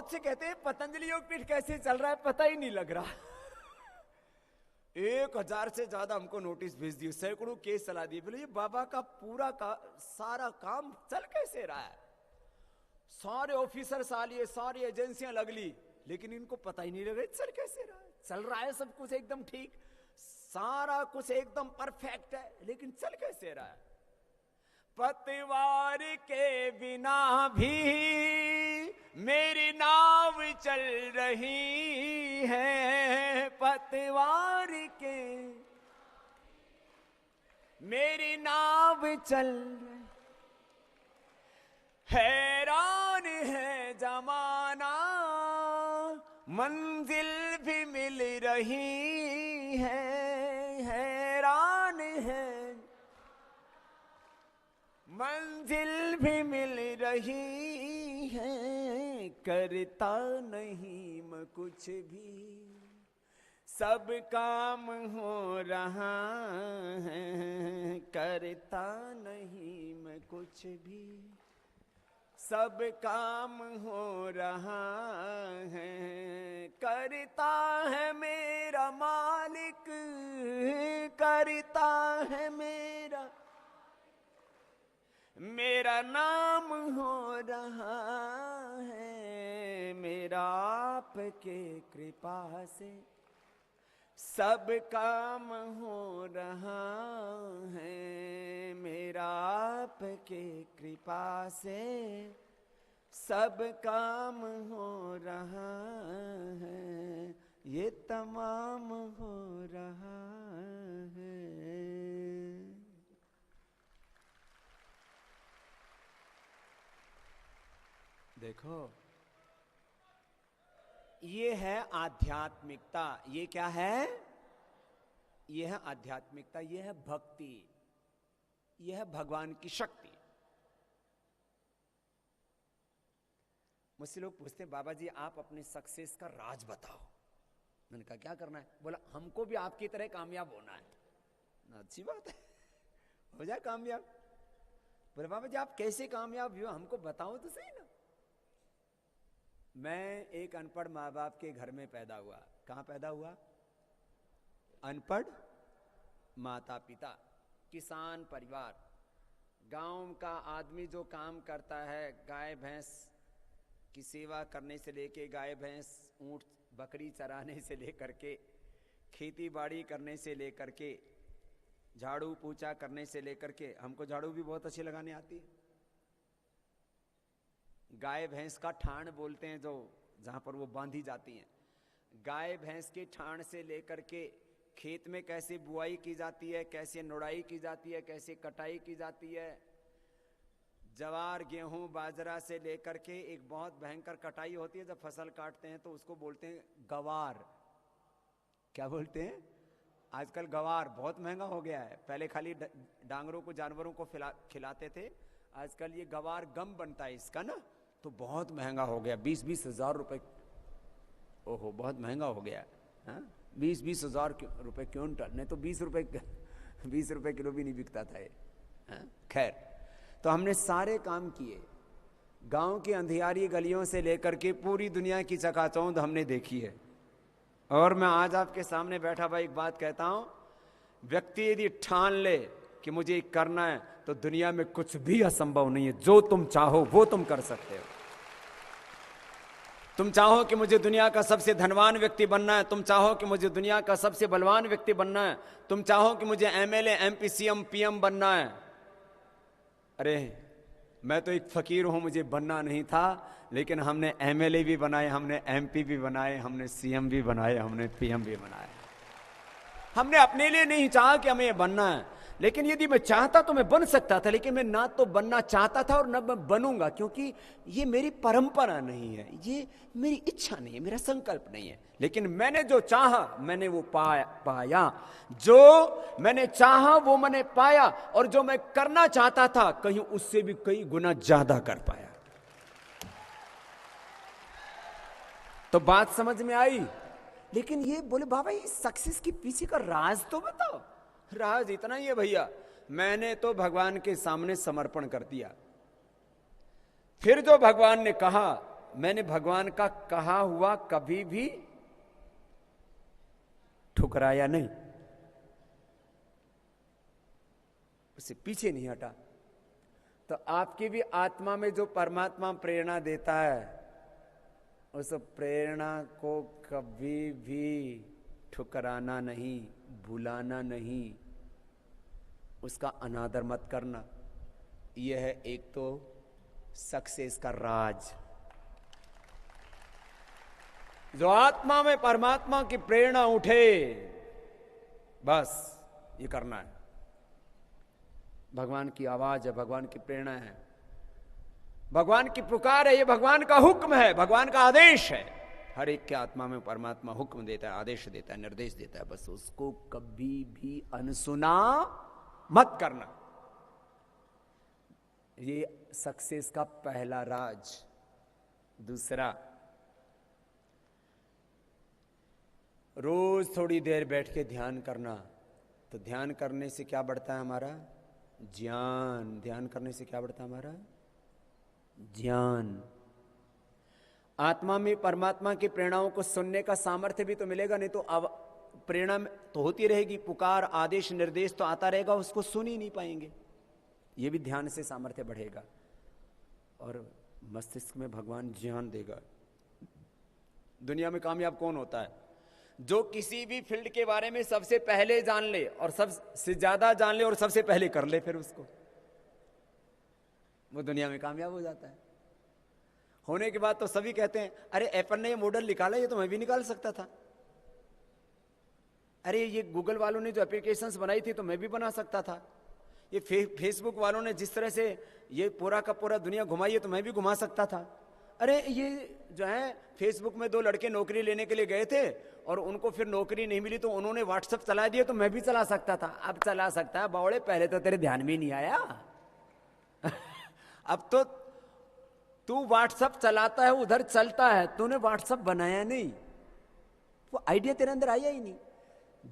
बहुत से कहते हैं पतंजलि योगपीठ कैसे चल रहा है पता ही नहीं लग रहा। 1000 से ज्यादा हमको नोटिस भेज दिए, सैकड़ों केस चला दिए। बोले ये बाबा का पूरा सारा काम चल कैसे रहा है? सारे ऑफिसर सालिए, सारी एजेंसियां लग ली, लेकिन इनको पता ही नहीं लग रहा चल कैसे रहा है। चल रहा है सब कुछ एकदम ठीक, सारा कुछ एकदम परफेक्ट है, लेकिन चल कैसे रहा है? पतवार के बिना भी मेरी नाव चल रही है, पतवार के मेरी नाव चल रही, हैरान है जमाना मंजिल भी मिल रही है, हैरान है मंजिल भी मिल रही है, करता नहीं मैं कुछ भी, सब काम हो रहा है, करता नहीं मैं कुछ भी, सब काम हो रहा है, करता है मेरा मालिक, करता है मेरा नाम हो रहा है, मेरा आपके कृपा से सब काम हो रहा है, मेरा आपके कृपा से सब काम हो रहा है, ये तमाम हो रहा है। देखो ये है आध्यात्मिकता। ये क्या है? ये है आध्यात्मिकता, ये है भक्ति, ये है भगवान की शक्ति। मुझसे लोग पूछते हैं बाबा जी आप अपने सक्सेस का राज बताओ। मैंने कहा क्या करना है? बोला हमको भी आपकी तरह कामयाब होना है। ना अच्छी बात है, हो जाए कामयाब। बोले बाबा जी आप कैसे कामयाब हुए हमको बताओ तो सही ना। मैं एक अनपढ़ माँ बाप के घर में पैदा हुआ। कहाँ पैदा हुआ? अनपढ़ माता पिता, किसान परिवार। गांव का आदमी जो काम करता है, गाय भैंस की सेवा करने से लेके, गाय भैंस ऊंट बकरी चराने से लेकर के, खेती बाड़ी करने से लेकर के, झाड़ू पोछा करने से लेकर के, हमको झाड़ू भी बहुत अच्छी लगाने आती है। गाय भैंस का ठाण बोलते हैं जो जहां पर वो बांधी जाती हैं, गाय भैंस के ठाण से लेकर के खेत में कैसे बुआई की जाती है, कैसे निराई की जाती है, कैसे कटाई की जाती है, जवार गेहूं बाजरा से लेकर के एक बहुत भयंकर कटाई होती है। जब फसल काटते हैं तो उसको बोलते हैं गवार। क्या बोलते हैं? आजकल गवार बहुत महंगा हो गया है। पहले खाली डांगरों को, जानवरों को खिलाते थे, आजकल ये गवार गम बनता है इसका ना, तो बहुत महंगा हो गया। 20-20 हजार रुपए। ओहो बहुत महंगा हो गया। 20-20 हजार रुपए क्विंटल, नहीं तो 20 रुपए किलो भी नहीं बिकता था ये। खैर, तो हमने सारे काम किए, गांव की अंधियारी गलियों से लेकर के पूरी दुनिया की चकाचौंध हमने देखी है। और मैं आज आपके सामने बैठा भाई एक बात कहता हूं, व्यक्ति यदि ठान ले कि मुझे करना है तो दुनिया में कुछ भी असंभव नहीं है। जो तुम चाहो वो तुम कर सकते हो। तुम चाहो कि मुझे दुनिया का सबसे धनवान व्यक्ति बनना है, तुम चाहो कि मुझे दुनिया का सबसे बलवान व्यक्ति बनना है, तुम चाहो कि मुझे एमएलए, एमपी, सीएम, पीएम बनना है। अरे मैं तो एक फकीर हूं, मुझे बनना नहीं था, लेकिन हमने एमएलए भी बनाए, हमने एमपी भी बनाए, हमने सीएम भी बनाए, हमने पीएम भी बनाए। हमने अपने लिए नहीं चाहा कि हमें बनना है, लेकिन यदि मैं चाहता तो मैं बन सकता था, लेकिन मैं ना तो बनना चाहता था और ना मैं बनूंगा, क्योंकि ये मेरी परंपरा नहीं है, ये मेरी इच्छा नहीं है, मेरा संकल्प नहीं है। लेकिन मैंने जो चाहा मैंने वो पाया, जो मैंने चाहा वो मैंने पाया, और जो मैं करना चाहता था कहीं उससे भी कई गुना ज्यादा कर पाया। तो बात समझ में आई। लेकिन ये बोले बाबा ये सक्सेस के पीछे का राज तो बताओ। राज इतना ही है भैया, मैंने तो भगवान के सामने समर्पण कर दिया। फिर जो भगवान ने कहा मैंने भगवान का कहा हुआ कभी भी ठुकराया नहीं, उससे पीछे नहीं हटा। तो आपकी भी आत्मा में जो परमात्मा प्रेरणा देता है, उस प्रेरणा को कभी भी ठुकराना नहीं, भुलाना नहीं, उसका अनादर मत करना। यह है एक तो सक्सेस का राज। जो आत्मा में परमात्मा की प्रेरणा उठे, बस ये करना है। भगवान की आवाज है, भगवान की प्रेरणा है, भगवान की पुकार है, ये भगवान का हुक्म है, भगवान का आदेश है। हर एक के आत्मा में परमात्मा हुक्म देता है, आदेश देता है, निर्देश देता है, बस उसको कभी भी अनसुना मत करना। ये सक्सेस का पहला राज। दूसरा, रोज थोड़ी देर बैठ के ध्यान करना। तो ध्यान करने से क्या बढ़ता है हमारा? ज्ञान। ध्यान करने से क्या बढ़ता है हमारा? ज्ञान। आत्मा में परमात्मा की प्रेरणाओं को सुनने का सामर्थ्य भी तो मिलेगा, नहीं तो अब प्रेरणा तो होती रहेगी, पुकार आदेश निर्देश तो आता रहेगा, उसको सुन ही नहीं पाएंगे। ये भी ध्यान से सामर्थ्य बढ़ेगा और मस्तिष्क में भगवान ज्ञान देगा। दुनिया में कामयाब कौन होता है? जो किसी भी फील्ड के बारे में सबसे पहले जान ले और सबसे ज्यादा जान ले और सबसे पहले कर ले, फिर उसको, वो दुनिया में कामयाब हो जाता है। होने के बाद तो सभी कहते हैं, अरे एप्पल ने ये मॉडल निकाला, ये तो मैं भी निकाल सकता था। अरे ये गूगल वालों ने जो एप्लीकेशंस बनाई थी तो मैं भी बना सकता था। ये फेसबुक वालों ने जिस तरह से ये पूरा का पूरा दुनिया घुमाई है तो मैं भी घुमा सकता था। अरे ये जो है फेसबुक में 2 लड़के नौकरी लेने के लिए गए थे और उनको फिर नौकरी नहीं मिली तो उन्होंने व्हाट्सएप चला दिया, तो मैं भी चला सकता था। अब चला सकता है बावड़े, पहले तो तेरे ध्यान में नहीं आया। अब तो तू व्हाट्सएप चलाता है, उधर चलता है, तूने व्हाट्सएप बनाया नहीं, वो आइडिया तेरे अंदर आया ही नहीं।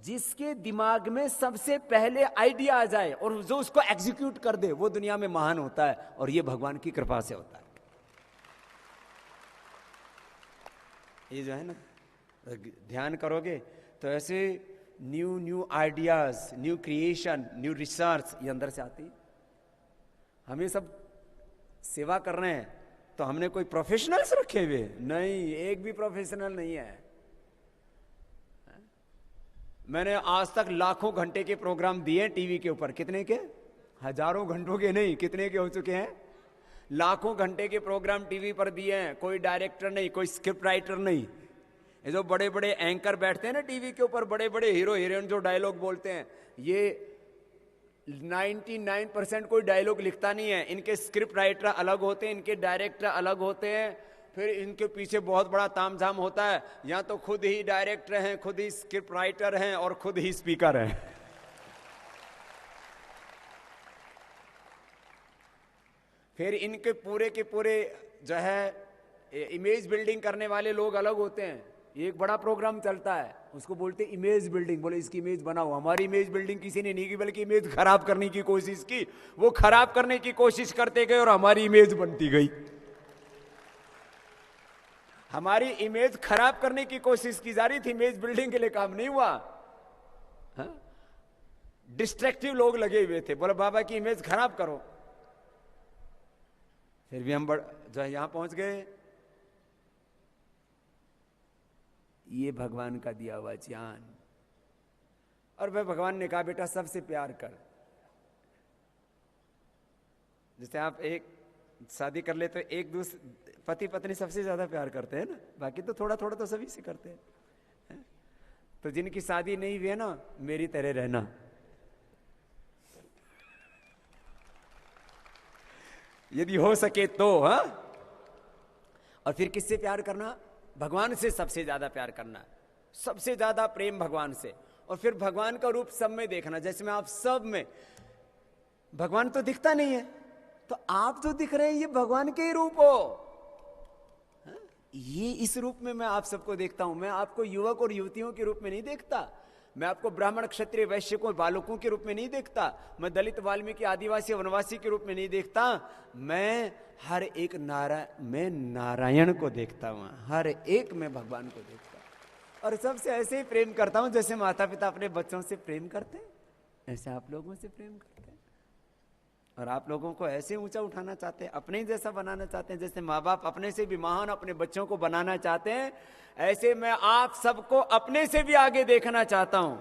जिसके दिमाग में सबसे पहले आइडिया आ जाए और जो उसको एग्जीक्यूट कर दे, वो दुनिया में महान होता है, और ये भगवान की कृपा से होता है। ये जो है ना, ध्यान करोगे तो ऐसे new ideas, new creation, new research ये अंदर से आती। हमें सब सेवा कर रहे हैं तो हमने कोई प्रोफेशनल्स रखे हुए नहीं, एक भी प्रोफेशनल नहीं है। मैंने आज तक लाखों घंटे के प्रोग्राम दिए टीवी के ऊपर। कितने के? हजारों घंटों के नहीं, कितने के हो चुके हैं? लाखों घंटे के प्रोग्राम टीवी पर दिए हैं। कोई डायरेक्टर नहीं, कोई स्क्रिप्ट राइटर नहीं। ये जो बड़े बड़े एंकर बैठते हैं ना टीवी के ऊपर, बड़े बड़े हीरो हीरोइन जो डायलॉग बोलते हैं, ये 99% कोई डायलॉग लिखता नहीं है। इनके स्क्रिप्ट राइटर अलग होते हैं, इनके डायरेक्टर अलग होते हैं, फिर इनके पीछे बहुत बड़ा तामझाम होता है। या तो खुद ही डायरेक्टर हैं, खुद ही स्क्रिप्ट राइटर हैं और खुद ही स्पीकर हैं। फिर इनके पूरे के पूरे जो है इमेज बिल्डिंग करने वाले लोग अलग होते हैं। एक बड़ा प्रोग्राम चलता है, उसको बोलते हैं इमेज बिल्डिंग। बोले इसकी इमेज बनाओ। हमारी इमेज बिल्डिंग किसी ने नहीं की, बल्कि इमेज खराब करने की कोशिश की। वो खराब करने की कोशिश करते गए और हमारी इमेज बनती गई। हमारी इमेज खराब करने की कोशिश की जा रही थी, इमेज बिल्डिंग के लिए काम नहीं हुआ। डिस्ट्रक्टिव लोग लगे हुए थे, बोले बाबा की इमेज खराब करो। फिर भी हम जो है यहां पहुंच गए। ये भगवान का दिया हुआ ज्ञान। और वह भगवान ने कहा बेटा सबसे प्यार कर। जैसे आप एक शादी कर ले तो एक दूसरे पति पत्नी सबसे ज्यादा प्यार करते हैं ना, बाकी तो थोड़ा थोड़ा तो सभी से करते हैं। तो जिनकी शादी नहीं हुई है ना, मेरी तरह रहना। यदि हो सके तो। हाँ, और फिर किससे प्यार करना? भगवान से सबसे ज्यादा प्यार करना, सबसे ज्यादा प्रेम भगवान से। और फिर भगवान का रूप सब में देखना। जैसे मैं आप सब में, भगवान तो दिखता नहीं है, तो आप जो दिख रहे हैं ये भगवान के ही रूप हो। ये इस रूप में मैं आप सबको देखता हूं। मैं आपको युवक और युवतियों के रूप में नहीं देखता, मैं आपको ब्राह्मण क्षत्रिय वैश्य को बालकों के रूप में नहीं देखता, मैं दलित वाल्मीकि आदिवासी वनवासी के रूप में नहीं देखता, मैं हर एक मैं नारायण को देखता हूं, हर एक में भगवान को देखता हूं। और सबसे ऐसे ही प्रेम करता हूं जैसे माता पिता अपने बच्चों से प्रेम करते हैं, ऐसे आप लोगों से प्रेम करते हैं। और आप लोगों को ऐसे ऊंचा उठाना चाहते हैं, अपने जैसा बनाना चाहते हैं, जैसे माँ बाप अपने से भी महान अपने बच्चों को बनाना चाहते हैं, ऐसे मैं आप सबको अपने से भी आगे देखना चाहता हूं।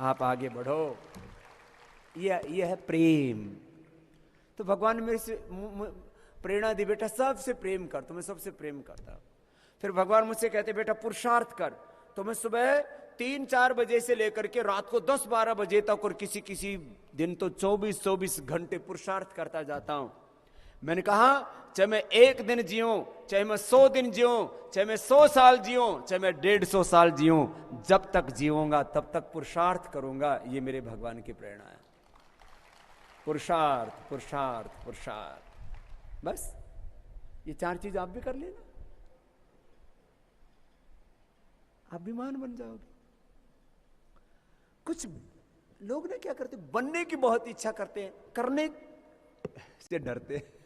आप आगे बढ़ो, यह है प्रेम। तो भगवान मेरे से प्रेरणा दी, बेटा सबसे प्रेम कर, तो मैं सबसे प्रेम करता हूं। फिर भगवान मुझसे कहते बेटा पुरुषार्थ कर, तो मैं सुबह 3-4 बजे से लेकर के रात को 10-12 बजे तक और किसी किसी दिन तो 24-24 घंटे पुरुषार्थ करता जाता हूं। मैंने कहा चाहे मैं 1 दिन जीऊं, चाहे मैं 100 दिन जीऊं, चाहे मैं 100 साल जीऊं, चाहे मैं 150 साल जीऊं, जब तक जीऊंगा तब तक पुरुषार्थ करूंगा। ये मेरे भगवान की प्रेरणा है। पुरुषार्थ पुरुषार्थ पुरुषार्थ, बस ये 4 चीज आप भी कर लेना, आप भी महान बन जाओगे। कुछ लोग ना क्या करते, बनने की बहुत इच्छा करते हैं, करने से डरते हैं।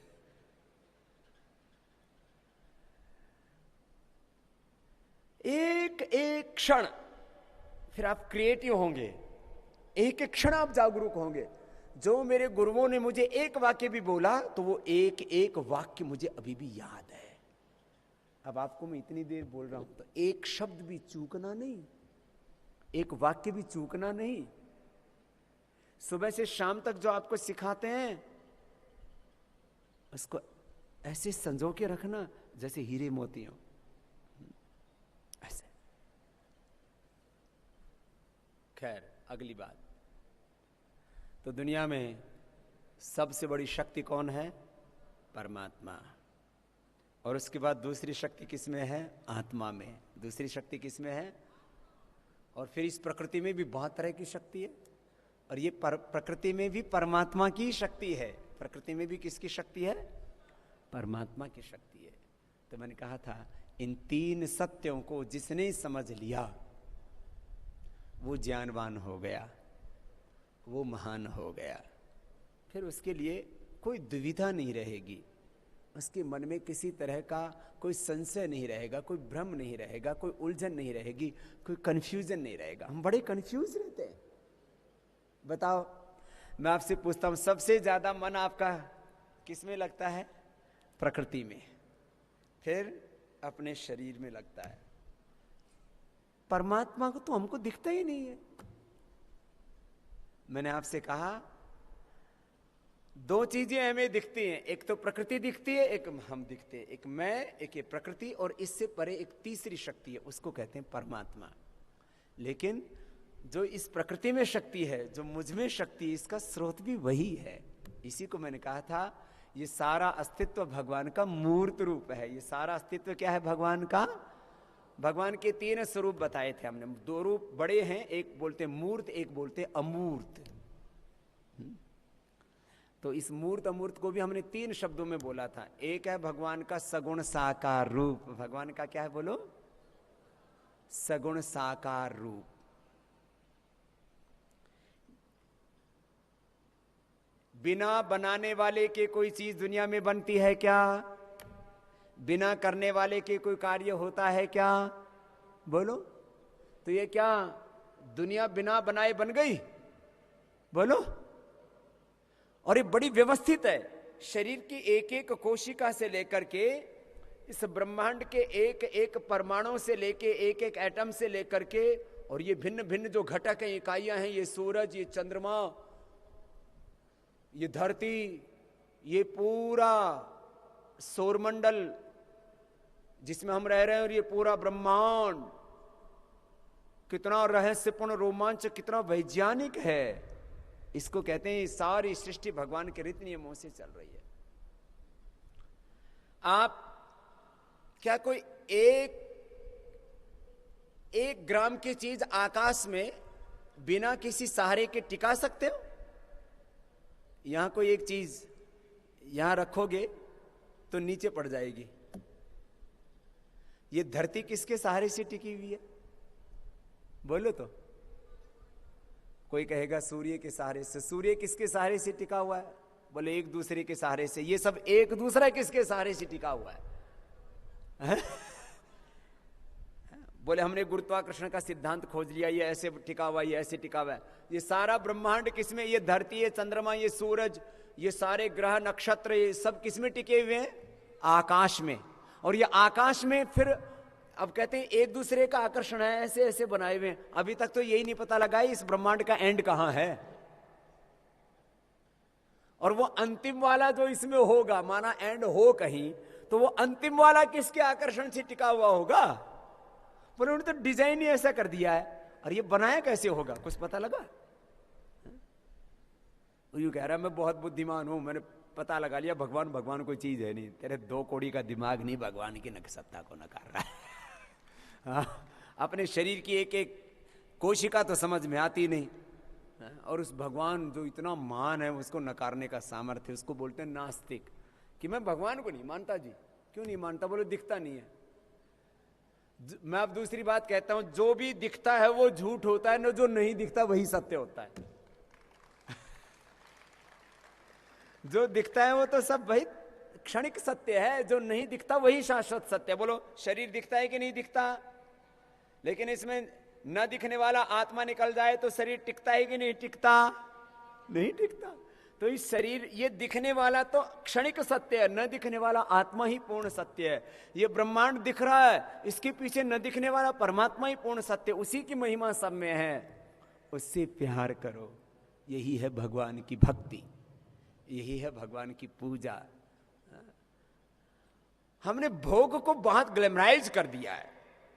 एक एक क्षण फिर आप क्रिएटिव होंगे, एक एक क्षण आप जागरूक होंगे। जो मेरे गुरुओं ने मुझे एक वाक्य भी बोला तो वो एक एक वाक्य मुझे अभी भी याद है। अब आपको मैं इतनी देर बोल रहा हूं तो एक शब्द भी चूकना नहीं, एक वाक्य भी चूकना नहीं। सुबह से शाम तक जो आपको सिखाते हैं उसको ऐसे संजो के रखना जैसे हीरे मोती हो, ऐसे। खैर अगली बात, तो दुनिया में सबसे बड़ी शक्ति कौन है? परमात्मा। और उसके बाद दूसरी शक्ति किसमें है? आत्मा में। दूसरी शक्ति किसमें है? और फिर इस प्रकृति में भी बहुत तरह की शक्ति है, और ये प्रकृति में भी परमात्मा की शक्ति है। प्रकृति में भी किसकी शक्ति है? परमात्मा की शक्ति है। तो मैंने कहा था इन 3 सत्यों को जिसने समझ लिया वो ज्ञानवान हो गया, वो महान हो गया। फिर उसके लिए कोई दुविधा नहीं रहेगी, उसके मन में किसी तरह का कोई संशय नहीं रहेगा, कोई भ्रम नहीं रहेगा, कोई उलझन नहीं रहेगी, कोई कंफ्यूजन नहीं रहेगा। हम बड़े कंफ्यूज रहते हैं। बताओ, मैं आपसे पूछता हूं सबसे ज्यादा मन आपका किस में लगता है? प्रकृति में, फिर अपने शरीर में लगता है। परमात्मा को तो हमको दिखता ही नहीं है। मैंने आपसे कहा 2 चीजें हमें दिखती हैं, एक तो प्रकृति दिखती है, एक हम दिखते हैं। एक मैं, एक ये प्रकृति, और इससे परे एक तीसरी शक्ति है, उसको कहते हैं परमात्मा। लेकिन जो इस प्रकृति में शक्ति है, जो मुझ में शक्ति है, इसका स्रोत भी वही है। इसी को मैंने कहा था ये सारा अस्तित्व भगवान का मूर्त रूप है। ये सारा अस्तित्व क्या है भगवान का? भगवान के 3 स्वरूप बताए थे हमने। 2 रूप बड़े हैं, एक बोलते मूर्त, एक बोलते अमूर्त। तो इस मूर्त अमूर्त को भी हमने 3 शब्दों में बोला था। एक है भगवान का सगुण साकार रूप। भगवान का क्या है बोलो? सगुण साकार रूप। बिना बनाने वाले के कोई चीज दुनिया में बनती है क्या? बिना करने वाले के कोई कार्य होता है क्या? बोलो। तो ये क्या दुनिया बिना बनाए बन गई? बोलो। और ये बड़ी व्यवस्थित है। शरीर की एक एक कोशिका से लेकर के इस ब्रह्मांड के एक एक परमाणु से लेके एक एक एटम से लेकर के, और ये भिन्न भिन्न जो घटक हैं, इकाइयां हैं, ये सूरज, ये चंद्रमा, ये धरती, ये पूरा सौरमंडल जिसमें हम रह रहे हैं, और ये पूरा ब्रह्मांड कितना रहस्यपूर्ण, रोमांच, कितना वैज्ञानिक है। इसको कहते हैं सारी सृष्टि भगवान के रीति नियमों से चल रही है। आप क्या कोई एक ग्राम की चीज आकाश में बिना किसी सहारे के टिका सकते हो? यहां कोई एक चीज यहां रखोगे तो नीचे पड़ जाएगी। ये धरती किसके सहारे से टिकी हुई है? बोलो तो। कोई कहेगा सूर्य के सहारे से। सूर्य किसके सहारे से टिका हुआ है? बोले एक दूसरे के सहारे से। ये सब एक दूसरा किसके सहारे से टिका हुआ है? बोले हमने गुरुत्वाकर्षण का सिद्धांत खोज लिया, ये ऐसे टिका हुआ, ये ऐसे टिका हुआ है। ये सारा ब्रह्मांड किसमें? ये धरती, ये चंद्रमा, ये सूरज, ये सारे ग्रह नक्षत्र, ये सब किसमें टिके हुए हैं? आकाश में। और ये आकाश में फिर अब कहते हैं एक दूसरे का आकर्षण है, ऐसे ऐसे बनाए हुए हैं। अभी तक तो यही नहीं पता लगा इस ब्रह्मांड का एंड कहां है। और वो अंतिम वाला जो इसमें होगा, माना एंड हो कहीं, तो वो अंतिम वाला किसके आकर्षण से टिका हुआ होगा? बोले उन्होंने तो डिजाइन ही ऐसा कर दिया है, और ये बनाया कैसे होगा? कुछ पता लगा? यूं कह रहा मैं बहुत बुद्धिमान हूं, मैंने पता लगा लिया भगवान भगवान कोई चीज है नहीं। तेरे 2 कौड़ी का दिमाग नहीं भगवान की सत्ता को नकार रहा है। हाँ, अपने शरीर की एक एक कोशिका तो समझ में आती नहीं, और उस भगवान जो इतना महान है उसको नकारने का सामर्थ्य, उसको बोलते हैं नास्तिक। कि मैं भगवान को नहीं मानता जी। क्यों नहीं मानता? बोले दिखता नहीं है। मैं अब दूसरी बात कहता हूं, जो भी दिखता है वो झूठ होता है, न जो नहीं दिखता वही सत्य होता है। जो दिखता है वो तो सब भाई क्षणिक सत्य है, जो नहीं दिखता वही शाश्वत सत्य है। बोलो शरीर दिखता है कि नहीं दिखता? लेकिन इसमें न दिखने वाला आत्मा निकल जाए तो शरीर टिकता है कि नहीं टिकता? नहीं टिकता। तो इस शरीर, ये दिखने वाला तो क्षणिक सत्य है, न दिखने वाला आत्मा ही पूर्ण सत्य है। ये ब्रह्मांड दिख रहा है, इसके पीछे न दिखने वाला परमात्मा ही पूर्ण सत्य, उसी की महिमा सब में है। उससे प्यार करो, यही है भगवान की भक्ति, यही है भगवान की पूजा। हमने भोग को बहुत ग्लैमराइज कर दिया है,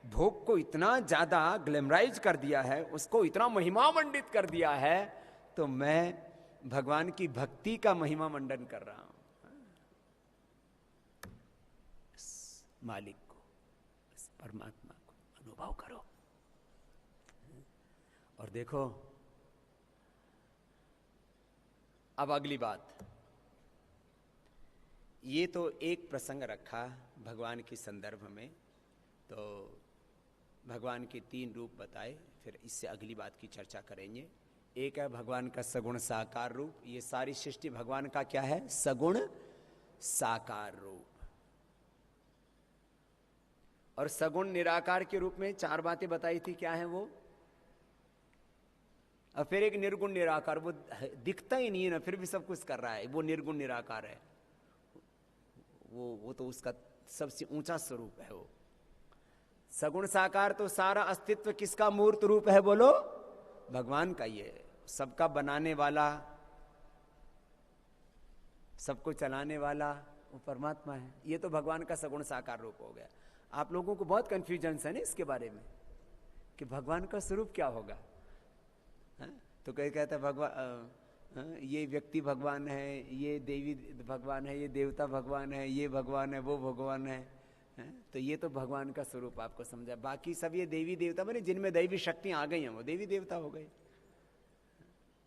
भोग को इतना ज्यादा ग्लैमराइज कर दिया है, उसको इतना महिमा मंडित कर दिया है। तो मैं भगवान की भक्ति का महिमा मंडन कर रहा हूं। इस मालिक को, इस परमात्मा को अनुभव करो। और देखो अब अगली बात, ये तो एक प्रसंग रखा भगवान के संदर्भ में, तो भगवान के 3 रूप बताए, फिर इससे अगली बात की चर्चा करेंगे। एक है भगवान का सगुण साकार रूप। ये सारी सृष्टि भगवान का क्या है? सगुण साकार रूप। और सगुण निराकार के रूप में 4 बातें बताई थी, क्या है वो? और फिर एक निर्गुण निराकार, वो दिखता ही नहीं है ना, फिर भी सब कुछ कर रहा है, वो निर्गुण निराकार है। वो तो उसका सबसे ऊंचा स्वरूप है। वो सगुण साकार तो सारा अस्तित्व किसका मूर्त रूप है? बोलो भगवान का। ये सबका बनाने वाला, सबको चलाने वाला वो परमात्मा है। ये तो भगवान का सगुण साकार रूप हो गया। आप लोगों को बहुत कंफ्यूजन है ना इसके बारे में कि भगवान का स्वरूप क्या होगा। तो कहीं कहता है भगवान, ये व्यक्ति भगवान है, ये देवी भगवान है, ये देवता भगवान है, ये भगवान है, वो भगवान है। तो ये तो भगवान का स्वरूप आपको समझा। बाकी सब ये देवी देवता बने, जिनमें दैवी शक्तियां आ गई हैं वो देवी देवता हो गए।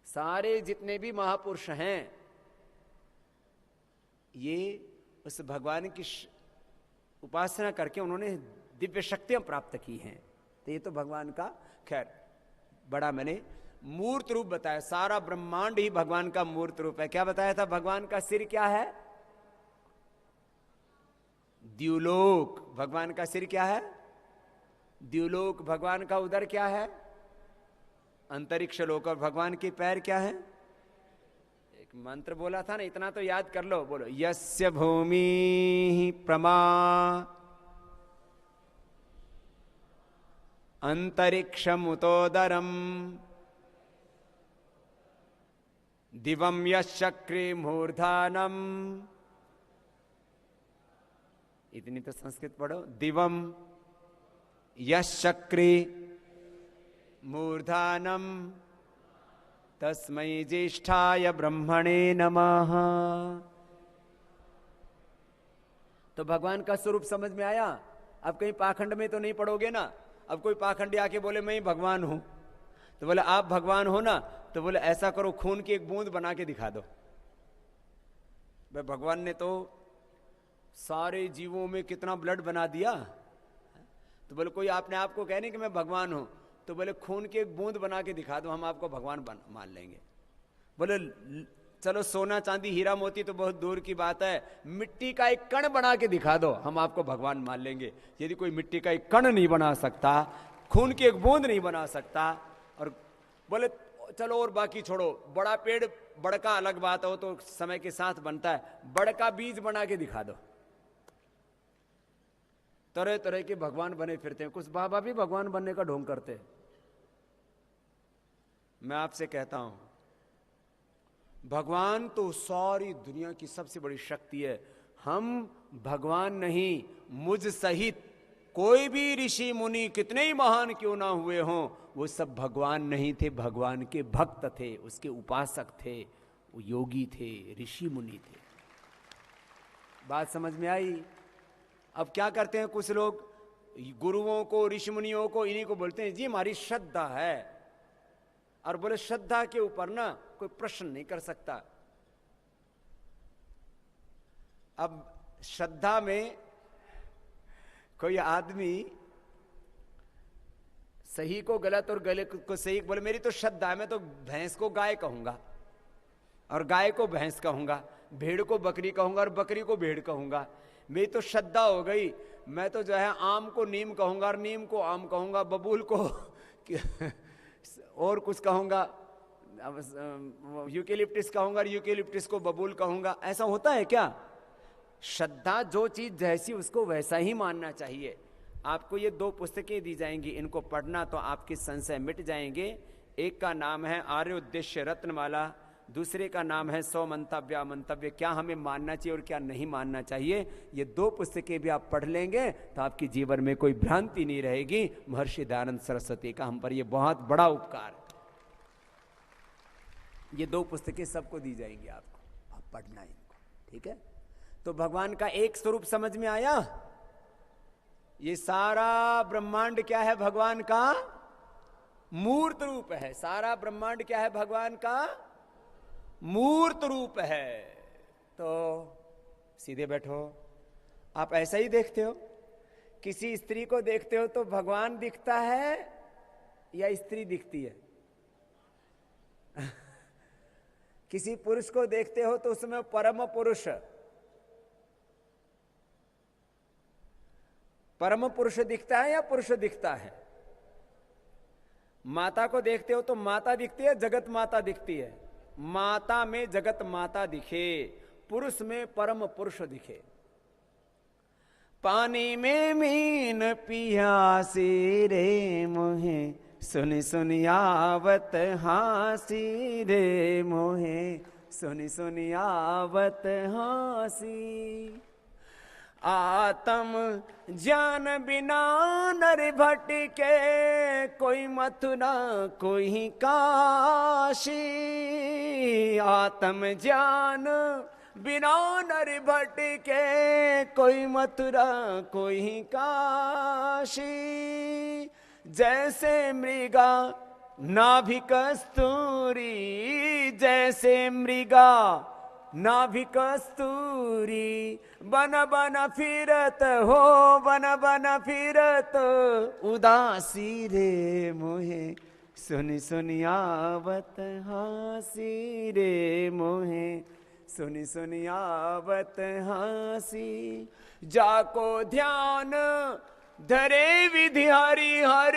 सारे जितने भी महापुरुष हैं ये उस भगवान की उपासना करके उन्होंने दिव्य शक्तियां प्राप्त की हैं। तो ये तो भगवान का खैर बड़ा मैंने मूर्त रूप बताया। सारा ब्रह्मांड ही भगवान का मूर्त रूप है। क्या बताया था? भगवान का सिर क्या है? द्युलोक। भगवान का सिर क्या है? द्युलोक। भगवान का उदर क्या है? अंतरिक्ष लोक। और भगवान के पैर क्या है? एक मंत्र बोला था ना, इतना तो याद कर लो। बोलो यस्य भूमि प्रमा अंतरिक्षमुतोदरम दिवम यशक्री मूर्धानम। इतनी तो संस्कृत पढ़ो। दिवम यशक्री मूर्धानम तस्मै ज्येष्ठाय ब्रह्मणे नमः। तो भगवान का स्वरूप समझ में आया। अब कहीं पाखंड में तो नहीं पढ़ोगे ना। अब कोई पाखंडी आके बोले मैं ही भगवान हूं, तो बोले आप भगवान हो ना, तो बोले ऐसा करो खून की एक बूंद बना के दिखा दो। भाई भगवान ने तो सारे जीवों में कितना ब्लड बना दिया। तो बोले कोई आपने आपको कहने कि मैं भगवान हूं, तो बोले खून की एक बूंद बना के दिखा दो, हम आपको भगवान मान लेंगे। बोले चलो सोना चांदी हीरा मोती तो बहुत दूर की बात है, मिट्टी का एक कण बना के दिखा दो, हम आपको भगवान मान लेंगे। यदि कोई मिट्टी का एक कण नहीं बना सकता, खून की एक बूंद नहीं बना सकता, और बोले चलो और बाकी छोड़ो, बड़ा पेड़ बड़का अलग बात हो तो समय के साथ बनता है, बड़का बीज बना के दिखा दो। तरह तरह के भगवान बने फिरते हैं, कुछ बाबा भी भगवान बनने का ढोंग करते हैं। मैं आपसे कहता हूं, भगवान तो सारी दुनिया की सबसे बड़ी शक्ति है। हम भगवान नहीं, मुझ सहित कोई भी ऋषि मुनि कितने ही महान क्यों ना हुए हों, वो सब भगवान नहीं थे, भगवान के भक्त थे, उसके उपासक थे, वो योगी थे, ऋषि मुनि थे। बात समझ में आई? अब क्या करते हैं कुछ लोग, गुरुओं को ऋषि मुनियों को इन्हीं को बोलते हैं जी हमारी श्रद्धा है, और बोले श्रद्धा के ऊपर ना कोई प्रश्न नहीं कर सकता। अब श्रद्धा में कोई आदमी सही को गलत और गलत को सही बोले, मेरी तो श्रद्धा है, मैं तो भैंस को गाय कहूंगा और गाय को भैंस कहूंगा, भेड़ को बकरी कहूंगा और बकरी को भेड़ कहूंगा, मेरी तो श्रद्धा हो गई। मैं तो जो है आम को नीम कहूंगा और नीम को आम कहूंगा, बबूल को और कुछ कहूंगा, यूकेलिप्टिस कहूंगा और यूकेलिप्टिस को बबूल कहूंगा। ऐसा होता है क्या? श्रद्धा जो चीज जैसी उसको वैसा ही मानना चाहिए। आपको ये 2 पुस्तकें दी जाएंगी, इनको पढ़ना तो आपके संशय मिट जाएंगे। एक का नाम है आर्य उद्देश्य रत्नमाला, दूसरे का नाम है 100 मंतव्य मंतव्य, क्या हमें मानना चाहिए और क्या नहीं मानना चाहिए। ये 2 पुस्तकें भी आप पढ़ लेंगे तो आपके जीवन में कोई भ्रांति नहीं रहेगी। महर्षि दयानंद सरस्वती का हम पर ये बहुत बड़ा उपकार है। ये 2 पुस्तकें सबको दी जाएंगी, आपको, आप पढ़ना इनको, ठीक है? तो भगवान का एक स्वरूप समझ में आया। ये सारा ब्रह्मांड क्या है? भगवान का मूर्त रूप है। सारा ब्रह्मांड क्या है? भगवान का मूर्त रूप है। तो सीधे बैठो। आप ऐसा ही देखते हो? किसी स्त्री को देखते हो तो भगवान दिखता है या स्त्री दिखती है? किसी पुरुष को देखते हो तो उसमें परम पुरुष दिखता है या पुरुष दिखता है? माता को देखते हो तो माता दिखती है, जगत माता दिखती है। माता में जगत माता दिखे, पुरुष में परम पुरुष दिखे। पानी में मीन पियासी रे मोहे, सुनी सुनी आवत हासी रे मोहे, सुनी सुनी आवत हासी। आत्म ज्ञान बिना नर भटके, कोई मथुरा कोई काशी। आत्म ज्ञान बिना नर भटके, कोई मथुरा कोई काशी। जैसे मृगा नाभि कस्तूरी, जैसे मृगा नाभि कस्तूरी। बन बन फिरत हो, बन बन फिरत उदासी रे मोहे, सुनी सुनी आवत हासी रे मोहे, सुनी सुनी आवत हासी। जाको ध्यान धरे विधि हरि हर,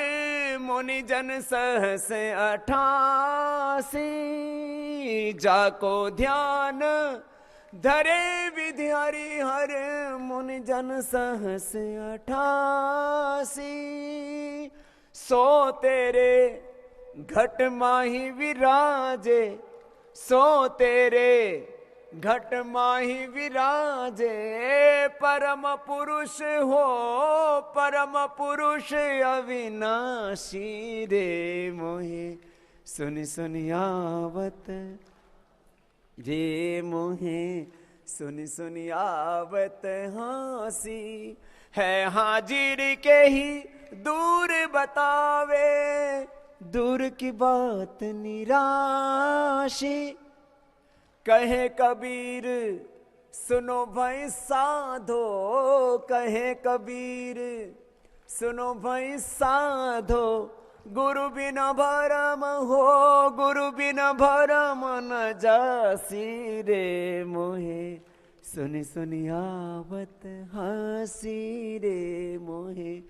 मुनि जन सहस 88। जाको ध्यान धरे विधि हरि हर, मुनि जन सहस 88। सो तेरे घट माही विराजे, सो तेरे घट माही विराजे। परम पुरुष हो, परम पुरुष अविनाशी रे मोहे, सुनि सुनि आवत रे मोहे, सुनि सुनि आवत हासी। है हाजिर के ही दूर बतावे, दूर की बात निराशी। कहे कबीर सुनो भाई साधो, कहे कबीर सुनो भाई साधो। गुरु बिना भरम हो, गुरु बिना भरम न जासी रे मोहे, सुनि सुनि आवत हासी रे मोहे,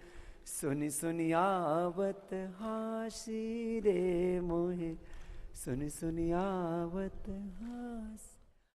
सुनि सुनि आवत हासी रे मोहे, सुनि सुनि आवत हासी।